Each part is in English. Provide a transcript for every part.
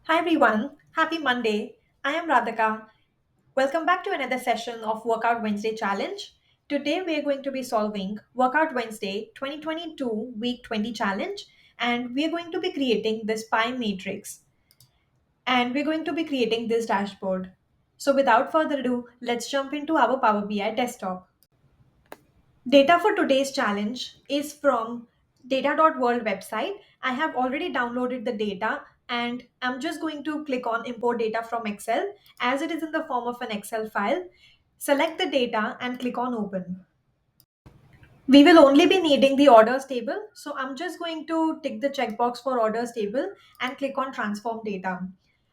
Hi everyone, happy Monday. I am Radhika. Welcome back to another session of Workout Wednesday Challenge. Today we are going to be solving Workout Wednesday 2022 Week 20 Challenge, and we are going to be creating this pie matrix, and we're going to be creating this dashboard. So without further ado, let's jump into our Power BI desktop. Data for today's challenge is from data.world website. I have already downloaded the data and I'm just going to click on import data from Excel as it is in the form of an Excel file. Select the data and click on open. We will only be needing the orders table. So I'm just going to tick the checkbox for orders table and click on transform data.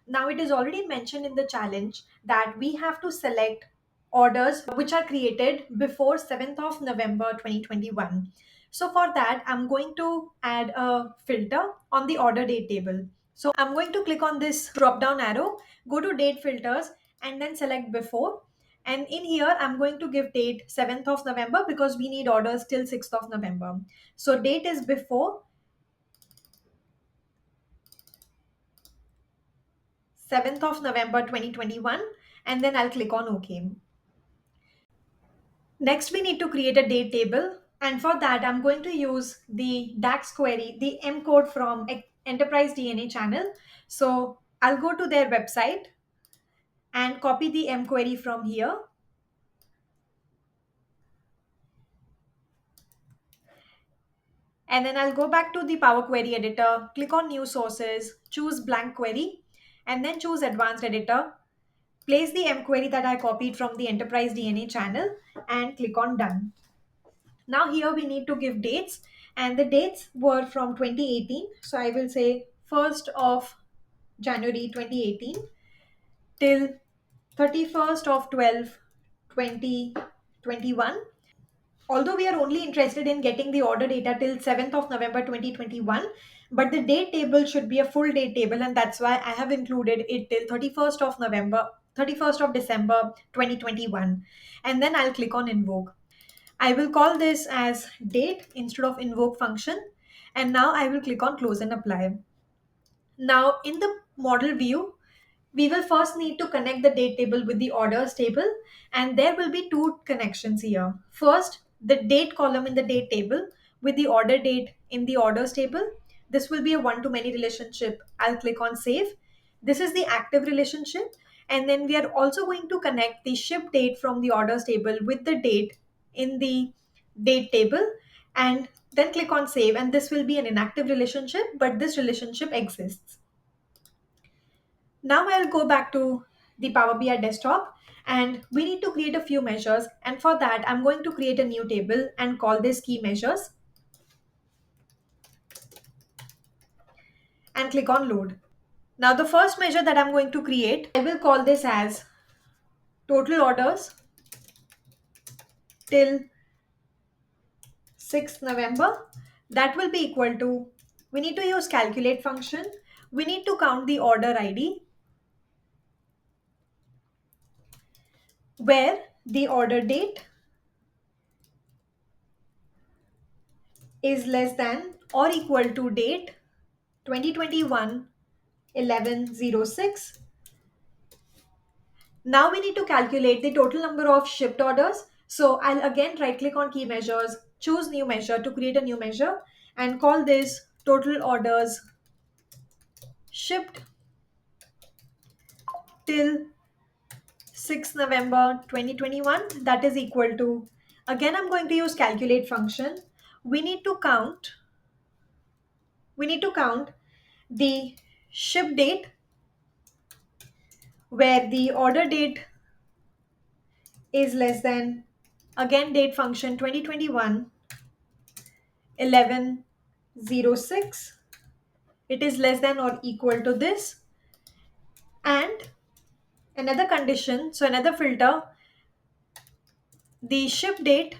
Now it is already mentioned in the challenge that we have to select orders which are created before 7th of November 2021. So for that, I'm going to add a filter on the order date table. So I'm going to click on this drop down arrow, go to date filters and then select before, and in here, I'm going to give date 7th of November because we need orders till 6th of November. So date is before 7th of November 2021, and then I'll click on OK. Next, we need to create a date table. And for that, I'm going to use the DAX query, the M code from Enterprise DNA channel. So I'll go to their website and copy the M query from here. And then I'll go back to the Power Query editor, click on new sources, choose blank query, and then choose advanced editor. Place the M query that I copied from the Enterprise DNA channel and click on done. Now here we need to give dates, and the dates were from 2018. So I will say 1st of January 2018 till 31st of 12 2021. Although we are only interested in getting the order data till 7th of November 2021, but the date table should be a full date table, and that's why I have included it till 31st of November, 31st of December 2021. And then I'll click on invoke. I will call this as date instead of invoke function. And now I will click on close and apply. Now in the model view, we will first need to connect the date table with the orders table, and there will be two connections here. First, the date column in the date table with the order date in the orders table. This will be a one-to-many relationship. I'll click on save. This is the active relationship. And then we are also going to connect the ship date from the orders table with the date in the date table, and then click on save. And this will be an inactive relationship, but this relationship exists. Now I'll go back to the Power BI desktop, and we need to create a few measures, and for that I'm going to create a new table and call this key measures and click on load. Now the first measure that I'm going to create, I will call this as total orders till 6th November. That will be equal to, we need to use calculate function. We need to count the order ID where the order date is less than or equal to date 2021 1106. Now we need to calculate the total number of shipped orders. So I'll again right click on key measures, choose new measure to create a new measure, and call this total orders shipped till 6th November 2021. That is equal to, again I'm going to use calculate function. We need to count, we need to count the ship date where the order date is less than, again date function 2021 1106. It is less than or equal to this. And another condition, so another filter, the ship date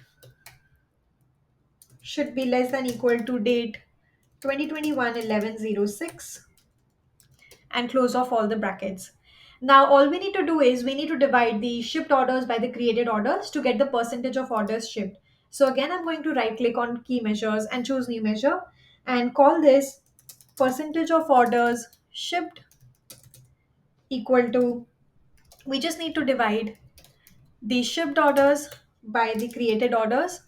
should be less than equal to date 2021 1106, and close off all the brackets. Now all we need to do is we need to divide the shipped orders by the created orders to get the percentage of orders shipped. So again I'm going to right click on key measures and choose new measure and call this percentage of orders shipped equal to, we just need to divide the shipped orders by the created orders,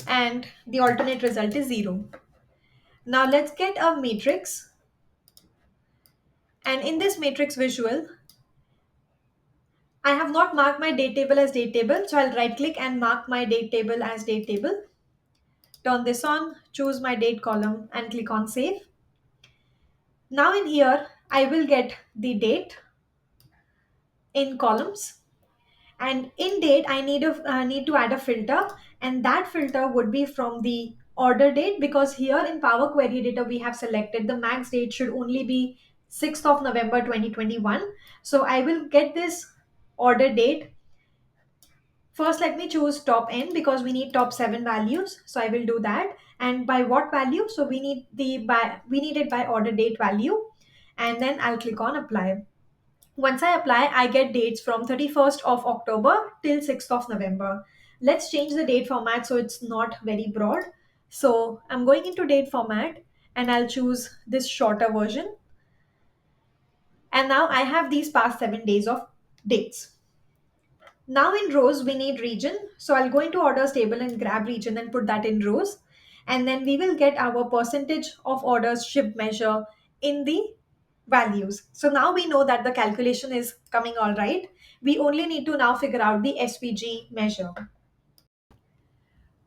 and the alternate result is 0. Now let's get a matrix, and in this matrix visual, I have not marked my date table as date table, so I'll right click and mark my date table as date table. Turn this on, choose my date column and click on save. Now in here, I will get the date in columns, and in date I need to add a filter, and that filter would be from the order date, because here in Power Query Editor we have selected the max date should only be 6th of November 2021. So I will get this order date. First, let me choose top n because we need top 7 values. So I will do that. And by what value? So we need it by order date value. And then I'll click on apply. Once I apply, I get dates from 31st of October till 6th of November. Let's change the date format so it's not very broad. So I'm going into date format and I'll choose this shorter version. And now I have these past 7 days of dates. Now in rows, we need region. So I'll go into orders table and grab region and put that in rows. And then we will get our percentage of orders shipped measure in the values. So now we know that the calculation is coming all right. We only need to now figure out the SVG measure.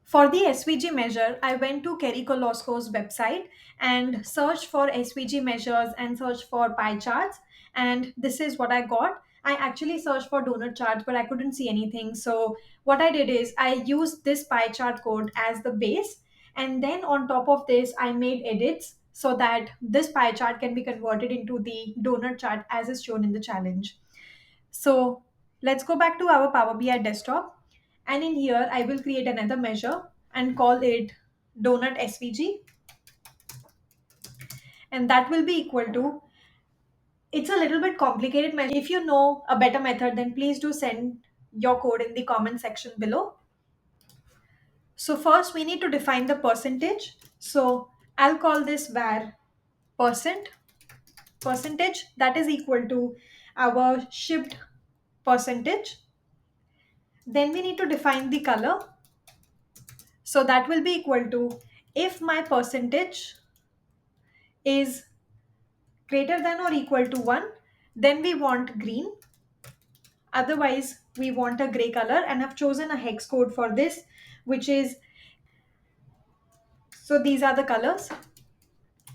For the SVG measure, I went to Kerry Kolosco's website and searched for SVG measures and searched for pie charts. And this is what I got. I actually searched for donut charts, but I couldn't see anything. So what I did is I used this pie chart code as the base. And then on top of this, I made edits so that this pie chart can be converted into the donut chart as is shown in the challenge. So let's go back to our Power BI desktop. And in here, I will create another measure and call it donut SVG. And that will be equal to, it's a little bit complicated measure. If you know a better method, then please do send your code in the comment section below. So first we need to define the percentage. So I'll call this var percentage that is equal to our shipped percentage. Then we need to define the color. So that will be equal to, if my percentage is greater than or equal to 1, then we want green. Otherwise, we want a gray color, and I've chosen a hex code for this, which is, so these are the colors.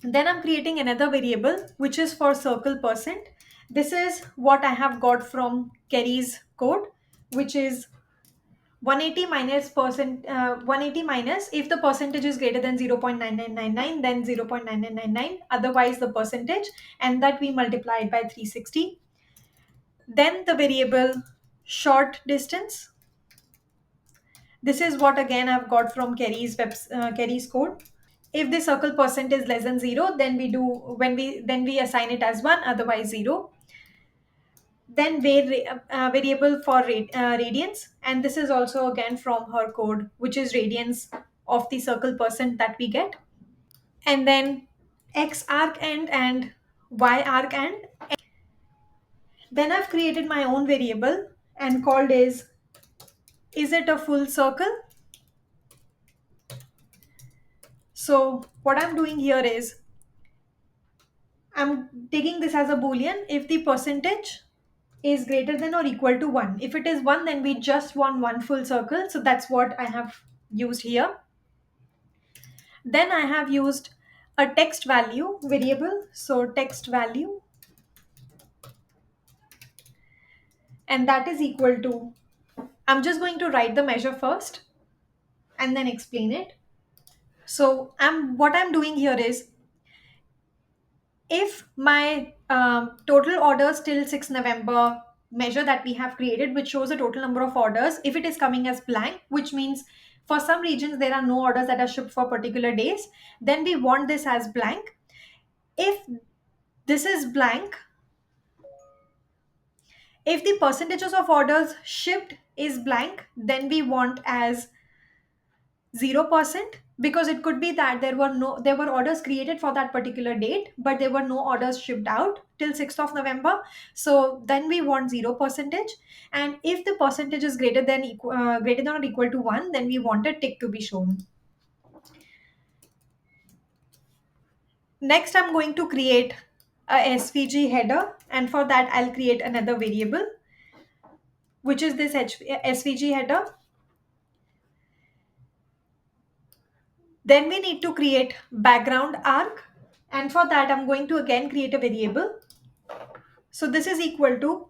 Then I'm creating another variable, which is for circle percent. This is what I have got from Kerry's code, which is 180 minus percent 180 minus, if the percentage is greater than 0.9999, then 0.9999, otherwise the percentage, and that we multiply it by 360. Then the variable short distance. This is what again I've got from Kerry's code. If the circle percent is less than 0, then we assign it as 1, otherwise 0. Then variable for radians, and this is also again from her code, which is radians of the circle percent that we get. And then x arc end and y arc end. Then I've created my own variable and called is it a full circle? So what I'm doing here is I'm taking this as a boolean. If the percentage is greater than or equal to 1. If it is 1, then we just want one full circle. So that's what I have used here. Then I have used a text value variable. So text value, and that is equal to, I'm just going to write the measure first and then explain it. So what I'm doing here is, if my total orders till 6 November measure that we have created, which shows the total number of orders, if it is coming as blank, which means for some regions there are no orders that are shipped for particular days, then we want this as blank. If this is blank, if the percentages of orders shipped is blank, then we want as 0%, because it could be that there were orders created for that particular date, but there were no orders shipped out till 6th of November. So then we want 0 percentage. And if the percentage is greater than or equal to 1, then we want a tick to be shown. Next, I'm going to create a svg header, and for that I'll create another variable, which is this svg header. Then we need to create background arc, and for that I'm going to again create a variable. So this is equal to,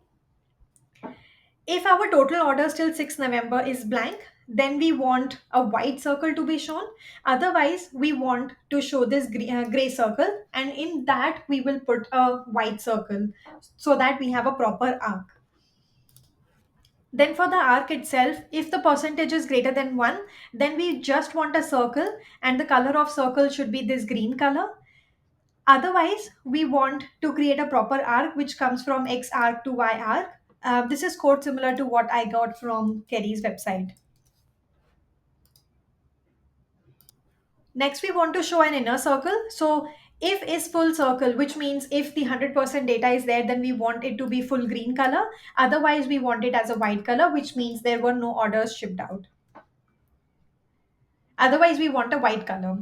if our total orders till 6 November is blank, then we want a white circle to be shown. Otherwise, we want to show this gray circle, and in that we will put a white circle so that we have a proper arc. Then for the arc itself, if the percentage is greater than 1, then we just want a circle, and the color of circle should be this green color. Otherwise, we want to create a proper arc which comes from X arc to Y arc. This is code similar to what I got from Kerry's website. Next, we want to show an inner circle. So if is full circle, which means if the 100% data is there, then we want it to be full green color. Otherwise, we want it as a white color, which means there were no orders shipped out. Otherwise, we want a white color.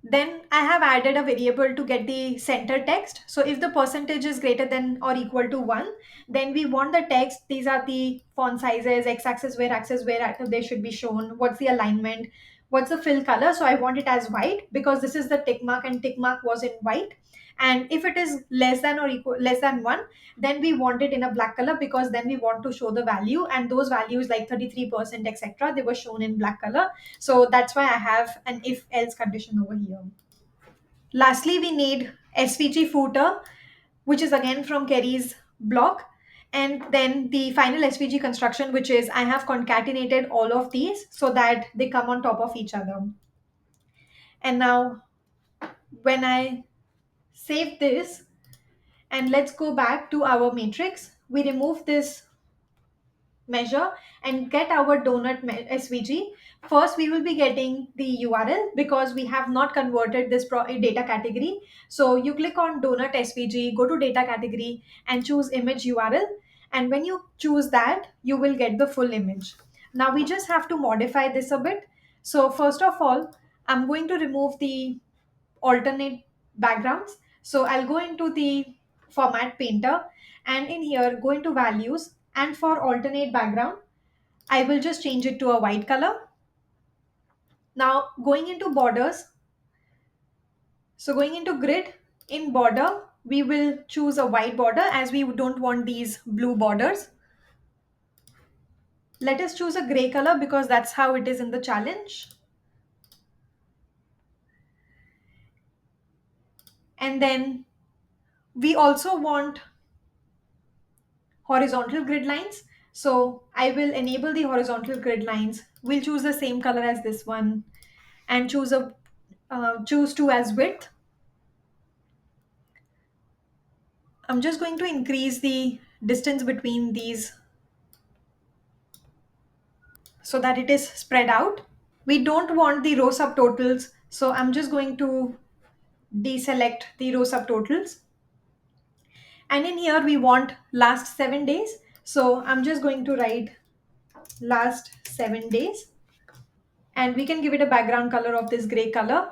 Then I have added a variable to get the center text. So if the percentage is greater than or equal to 1, then we want the text. These are the font sizes, x-axis where they should be shown, what's the alignment, what's the fill color. So I want it as white because this is the tick mark and tick mark was in white. And if it is less than 1, then we want it in a black color because then we want to show the value, and those values like 33%, etc., they were shown in black color. So that's why I have an if else condition over here. Lastly, we need svg footer, which is again from Kerry's blog. And then the final svg construction, which is I have concatenated all of these so that they come on top of each other. And now when I save this, and let's go back to our matrix, we remove this measure and get our SVG. First, we will be getting the URL because we have not converted this data category. So you click on donut SVG, go to data category and choose image URL. And when you choose that, you will get the full image. Now we just have to modify this a bit. So first of all, I'm going to remove the alternate backgrounds. So I'll go into the format painter, and in here go into values, and for alternate background I will just change it to a white color. Now going into borders, so going into grid, in border we will choose a white border as we don't want these blue borders. Let us choose a gray color because that's how it is in the challenge. And then we also want horizontal grid lines. So I will enable the horizontal grid lines. We'll choose the same color as this one and choose 2 as width. I'm just going to increase the distance between these so that it is spread out. We don't want the row subtotals, so I'm just going to deselect the row subtotals. And in here we want last 7 days. So I'm just going to write last 7 days. And we can give it a background color of this gray color.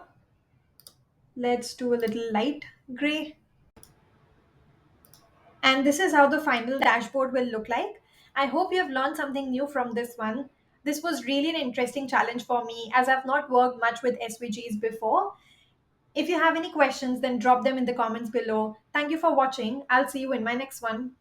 Let's do a little light gray. And this is how the final dashboard will look like. I hope you have learned something new from this one. This was really an interesting challenge for me as I've not worked much with SVGs before. If you have any questions, then drop them in the comments below. Thank you for watching. I'll see you in my next one.